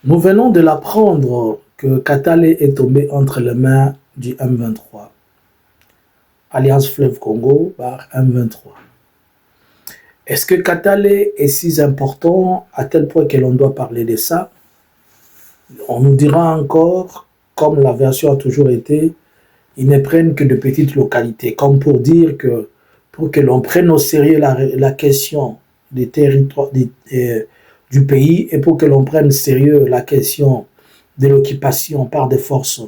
Nous venons de l'apprendre que Katale est tombé entre les mains du M23, Alliance Fleuve Congo par M23. Est-ce que Katale est si important à tel point que l'on doit parler de ça? On nous dira encore, comme la version a toujours été, ils ne prennent que de petites localités, comme pour dire que pour que l'on prenne au sérieux la question des territoires du pays et pour que l'on prenne au sérieux la question de l'occupation par des forces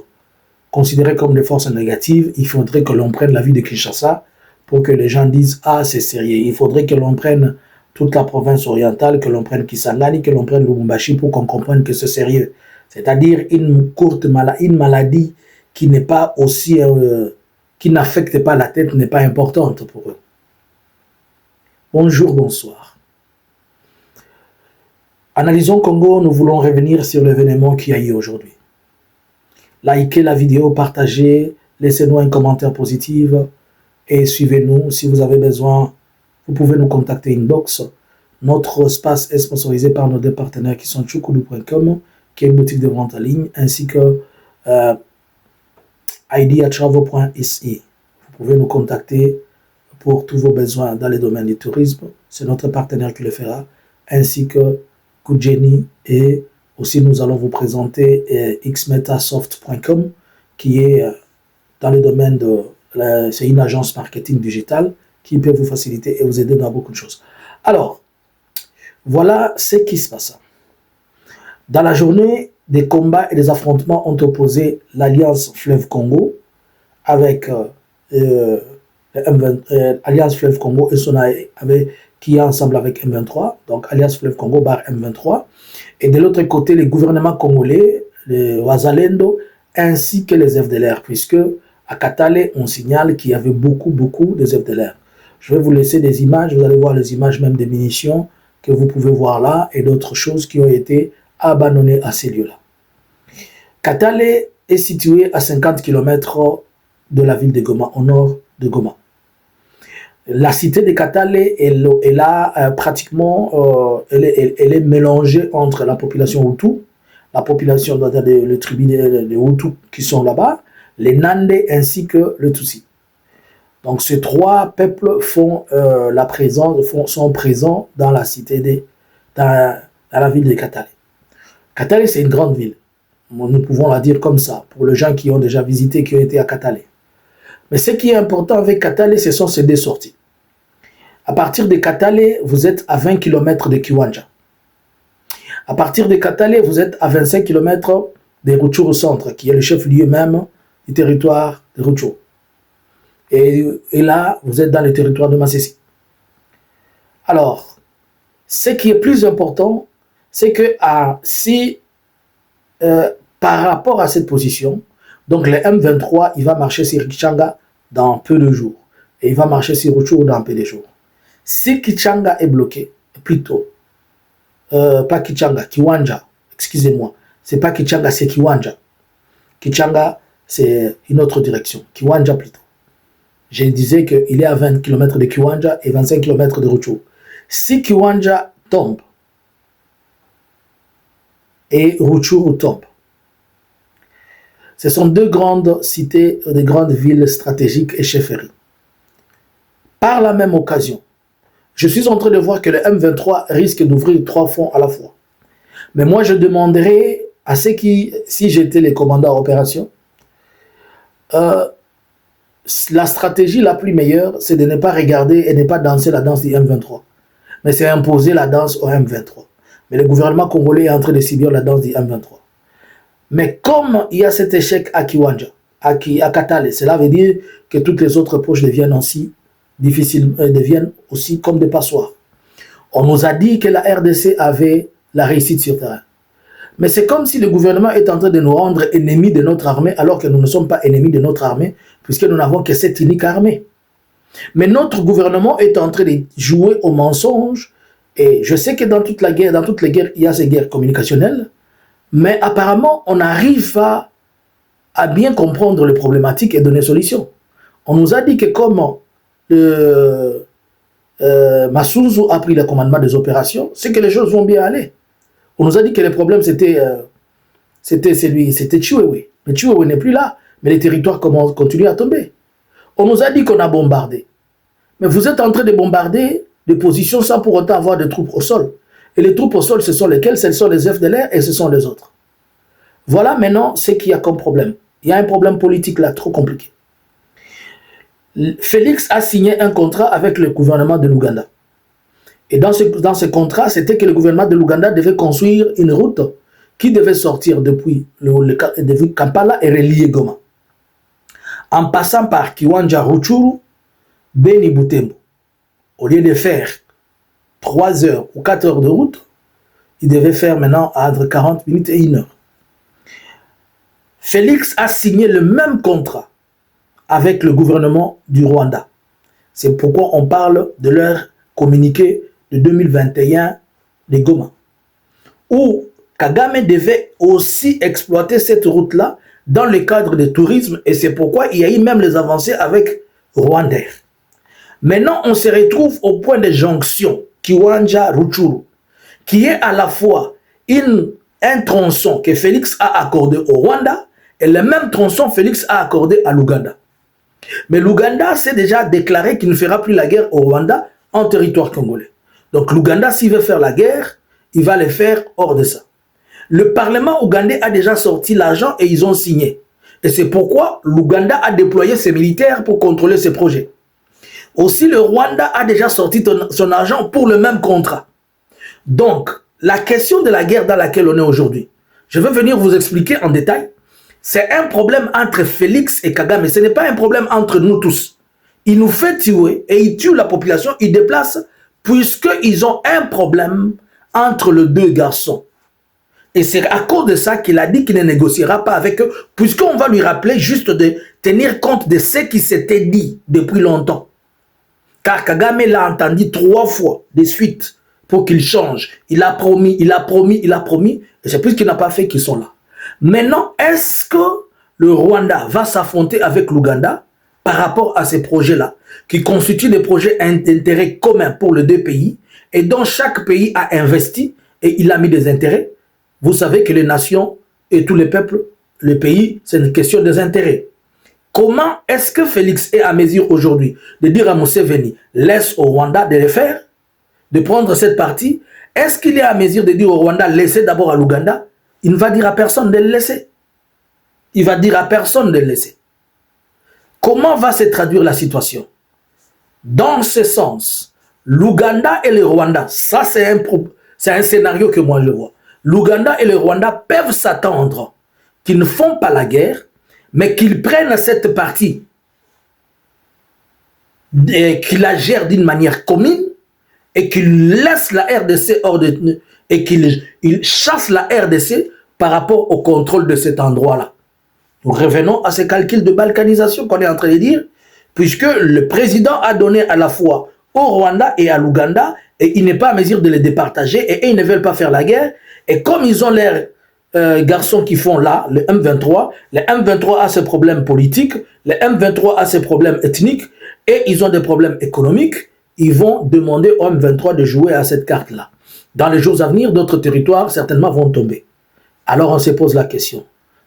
considérées comme des forces négatives, il faudrait que l'on prenne la ville de Kinshasa pour que les gens disent «Ah, c'est sérieux». Il faudrait que l'on prenne toute la province orientale, que l'on prenne Kisangani, que l'on prenne Lubumbashi pour qu'on comprenne que c'est sérieux. C'est-à-dire une maladie qui n'est pas aussi, qui n'affecte pas la tête, n'est pas importante pour eux. Bonjour, bonsoir. Analysons Congo, nous voulons revenir sur l'événement qui a eu aujourd'hui. Likez la vidéo, partagez, laissez-nous un commentaire positif et suivez-nous. Si vous avez besoin, vous pouvez nous contacter inbox. Notre espace est sponsorisé par nos deux partenaires qui sont chukulu.com, qui est une boutique de vente en ligne, ainsi que ideatravel.se. Vous pouvez nous contacter pour tous vos besoins dans les domaines du tourisme. C'est notre partenaire qui le fera, ainsi que Goodjenny, et aussi nous allons vous présenter xmetasoft.com qui est dans le domaine de... c'est une agence marketing digital qui peut vous faciliter et vous aider dans beaucoup de choses. Alors, voilà ce qui se passe. Dans la journée, des combats et des affrontements ont opposé l'Alliance Fleuve Congo avec Alliance Fleuve Congo et son qui est ensemble avec M23, donc Alliance Fleuve Congo bar M23, et de l'autre côté les gouvernements congolais, les Wazalendo, ainsi que les FDLR, puisque à Katale on signale qu'il y avait beaucoup de FDLR. Je vais vous laisser des images, vous allez voir les images même des munitions que vous pouvez voir là et d'autres choses qui ont été abandonnées à ces lieux-là. Katale est situé à 50 km de la ville de Goma, au nord de Goma. La cité de Katale est là pratiquement, elle est mélangée entre la population Hutu, la population le tribus des Hutus qui sont là-bas, les Nande ainsi que le Tutsi. Donc ces trois peuples sont présents dans la cité dans la ville de Katale. Katale, c'est une grande ville. Nous pouvons la dire comme ça, pour les gens qui ont déjà visité, qui ont été à Katale. Mais ce qui est important avec Katale, ce sont ces deux sorties. À partir de Katale, vous êtes à 20 km de Kiwanja. À partir de Katale, vous êtes à 25 km de Rutshuru Centre, qui est le chef-lieu même du territoire de Rutshuru. Et là, vous êtes dans le territoire de Masisi. Alors, ce qui est plus important, c'est que si par rapport à cette position, donc le M23, il va marcher sur Kichanga dans peu de jours. Et il va marcher sur Rutshuru dans peu de jours. Si Kichanga est bloqué, plutôt, pas Kichanga, Kiwanja, excusez-moi, c'est pas Kichanga, c'est Kiwanja. Kichanga, c'est une autre direction, Kiwanja plutôt. Je disais qu'il est à 20 km de Kiwanja et 25 km de Rutshuru. Si Kiwanja tombe et Rutshuru tombe, ce sont deux grandes cités, des grandes villes stratégiques et chefferies. Par la même occasion, je suis en train de voir que le M23 risque d'ouvrir 3 fronts à la fois. Mais moi, je demanderais à ceux qui, si j'étais les commandants opération, la stratégie la plus meilleure, c'est de ne pas regarder et ne pas danser la danse du M23. Mais c'est imposer la danse au M23. Mais le gouvernement congolais est en train de subir la danse du M23. Mais comme il y a cet échec à Kiwanja, à Katale, cela veut dire que toutes les autres poches deviennent aussi deviennent aussi comme des passoires. On nous a dit que la RDC avait la réussite sur terrain. Mais c'est comme si le gouvernement est en train de nous rendre ennemis de notre armée, alors que nous ne sommes pas ennemis de notre armée, puisque nous n'avons que cette unique armée. Mais notre gouvernement est en train de jouer au mensonge, et je sais que dans toutes les guerres, il y a ces guerres communicationnelles, mais apparemment, on arrive à bien comprendre les problématiques et donner des solutions. On nous a dit que comment Massouzou a pris le commandement des opérations, c'est que les choses vont bien aller. On nous a dit que le problème c'était Chiwewe. Mais Chiwewe n'est plus là, mais les territoires continuent à tomber. On nous a dit qu'on a bombardé. Mais vous êtes en train de bombarder des positions sans pour autant avoir des troupes au sol. Et les troupes au sol, ce sont lesquelles? Ce sont les FDLR et ce sont les autres. Voilà maintenant ce qu'il y a comme problème. Il y a un problème politique là, trop compliqué. Félix a signé un contrat avec le gouvernement de l'Ouganda. Et dans ce contrat, c'était que le gouvernement de l'Ouganda devait construire une route qui devait sortir depuis Kampala et relier Goma. En passant par Kiwanja Rutshuru, Beni Butembo. Au lieu de faire 3 heures ou 4 heures de route, il devait faire maintenant entre 40 minutes et 1 heure. Félix a signé le même contrat avec le gouvernement du Rwanda. C'est pourquoi on parle de leur communiqué de 2021 de Goma, où Kagame devait aussi exploiter cette route-là dans le cadre du tourisme, et c'est pourquoi il y a eu même les avancées avec Rwandair. Maintenant, on se retrouve au point de jonction Kiwanja Rutshuru, qui est à la fois un tronçon que Félix a accordé au Rwanda et le même tronçon Félix a accordé à l'Ouganda. Mais l'Ouganda s'est déjà déclaré qu'il ne fera plus la guerre au Rwanda en territoire congolais. Donc l'Ouganda, s'il veut faire la guerre, il va le faire hors de ça. Le Parlement ougandais a déjà sorti l'argent et ils ont signé. Et c'est pourquoi l'Ouganda a déployé ses militaires pour contrôler ces projets. Aussi, le Rwanda a déjà sorti son argent pour le même contrat. Donc, la question de la guerre dans laquelle on est aujourd'hui, je vais venir vous expliquer en détail. C'est un problème entre Félix et Kagame. Ce n'est pas un problème entre nous tous. Il nous fait tuer et il tue la population, il déplace, puisqu'ils ont un problème entre les deux garçons. Et c'est à cause de ça qu'il a dit qu'il ne négociera pas avec eux, puisqu'on va lui rappeler juste de tenir compte de ce qui s'était dit depuis longtemps. Car Kagame l'a entendu 3 fois de suite pour qu'il change. Il a promis, il a promis, il a promis, et c'est plus qu'il n'a pas fait qu'ils sont là. Maintenant, est-ce que le Rwanda va s'affronter avec l'Ouganda par rapport à ces projets-là, qui constituent des projets d'intérêt commun pour les deux pays, et dont chaque pays a investi et il a mis des intérêts? Vous savez que les nations et tous les peuples, les pays, c'est une question des intérêts. Comment est-ce que Félix est à mesure aujourd'hui de dire à Museveni, laisse au Rwanda de le faire, de prendre cette partie? Est-ce qu'il est à mesure de dire au Rwanda, laissez d'abord à l'Ouganda? Il ne va dire à personne de le laisser. Il va dire à personne de le laisser. Comment va se traduire la situation? Dans ce sens, l'Ouganda et le Rwanda, ça c'est un scénario que moi je vois. L'Ouganda et le Rwanda peuvent s'attendre qu'ils ne font pas la guerre, mais qu'ils prennent cette partie et qu'ils la gèrent d'une manière commune et qu'ils laissent la RDC hors de... et qu'ils chassent la RDC par rapport au contrôle de cet endroit-là. Nous revenons à ce calcul de balkanisation qu'on est en train de dire, puisque le président a donné à la fois au Rwanda et à l'Ouganda, et il n'est pas à mesure de les départager, et ils ne veulent pas faire la guerre, et comme ils ont leurs garçons qui font là, le M23 a ses problèmes politiques, le M23 a ses problèmes ethniques, et ils ont des problèmes économiques, ils vont demander au M23 de jouer à cette carte-là. Dans les jours à venir, d'autres territoires certainement vont tomber. Alors on se pose la question.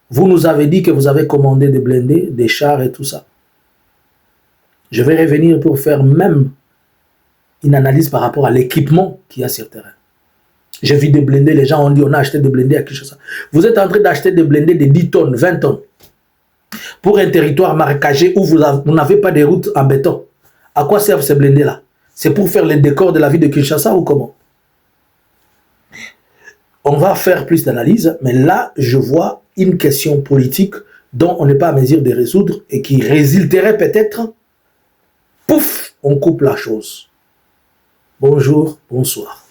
Vous nous avez dit que vous avez commandé des blindés, des chars et tout ça. Je vais revenir pour faire même une analyse par rapport à l'équipement qu'il y a sur le terrain. J'ai vu des blindés, les gens ont dit on a acheté des blindés à Kinshasa. Vous êtes en train d'acheter des blindés de 10 tonnes, 20 tonnes pour un territoire marécagé où vous n'avez pas de routes en béton. À quoi servent ces blindés-là? C'est pour faire les décors de la ville de Kinshasa ou comment? On va faire plus d'analyse, mais là, je vois une question politique dont on n'est pas à mesure de résoudre et qui résulterait peut-être, pouf, on coupe la chose. Bonjour, bonsoir.